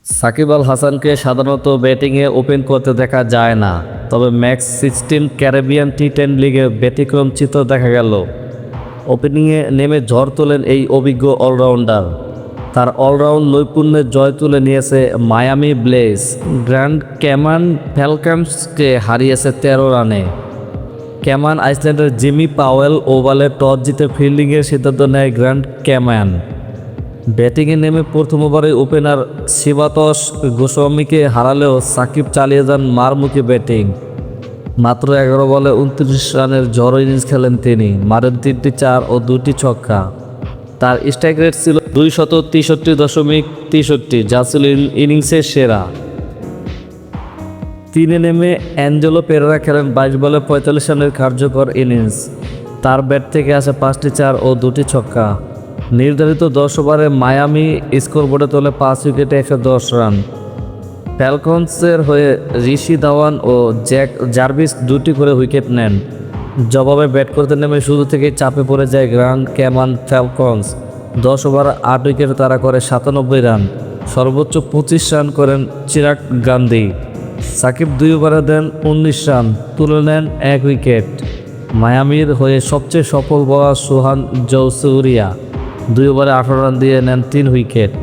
সাকিব আল হাসানকে সাধারণত ব্যাটিংয়ে ওপেন করতে দেখা যায় না, তবে ম্যাক্স 16 ক্যারিবিয়ান টি10 লিগে ব্যতিক্রম চিত্র দেখা গেল। ওপেনিংয়ে নেমে ঝড় তোলেন এই অভিজ্ঞ অলরাউন্ডার। তার অলরাউন্ড নৈপুণ্যের জয় তুলে নিয়েছে মায়ামি ব্লেজ। গ্র্যান্ড ক্যামান ফ্যালকনসকে হারিয়েছে 13 রানে। ক্যামান আইসল্যান্ডের জিমি পাওয়েল ওভালে টস জিতে ফিল্ডিংয়ের সিদ্ধান্ত নেয় গ্র্যান্ড ক্যামান। ব্যাটিংয়ে নেমে প্রথম ওভারে ওপেনার শিবাতশ গোস্বামীকে হারালেও সাকিব চালিয়ে যান মারমুখী ব্যাটিং। মাত্র 11 বলে 29 রানের ঝড়ো ইনিংস খেলেন তিনি, মারেন 3টি 4 ও 2টি ছক্কা। তার স্ট্রাইক রেট ছিল 263.63, যা ছিল ইনিংসের সেরা। 3-এ নেমে অ্যাঞ্জেলো পেরেরা খেলেন 22 বলে 45 রানের কার্যকর ইনিংস। তার ব্যাট থেকে আসে 5টি 4 ও 2টি ছক্কা। নির্ধারিত 10 ওভারে মায়ামি স্কোরবোর্ডে তোলে 5 উইকেটে 110 রান। ফ্যালকনসের হয়ে ঋষি ধাওয়ান ও জ্যাক জার্ভিস 2টি করে উইকেট নেন। জবাবে ব্যাট করতে নেমে শুরু থেকেই চাপে পড়ে যায় গ্র্যান্ড ক্যামান ফ্যালকনস। 10 ওভার 8 উইকেটে তারা করে 97 রান। সর্বোচ্চ 25 রান করেন চিরাগ গান্ধী। সাকিব 2 ওভারে দেন 19 রান, তুলে নেন 1 উইকেট। মায়ামির হয়ে সবচেয়ে সফল বোলার সোহান জৌসুরিয়া 2 ওভারে 18 রান দিয়ে নেন 3 উইকেট।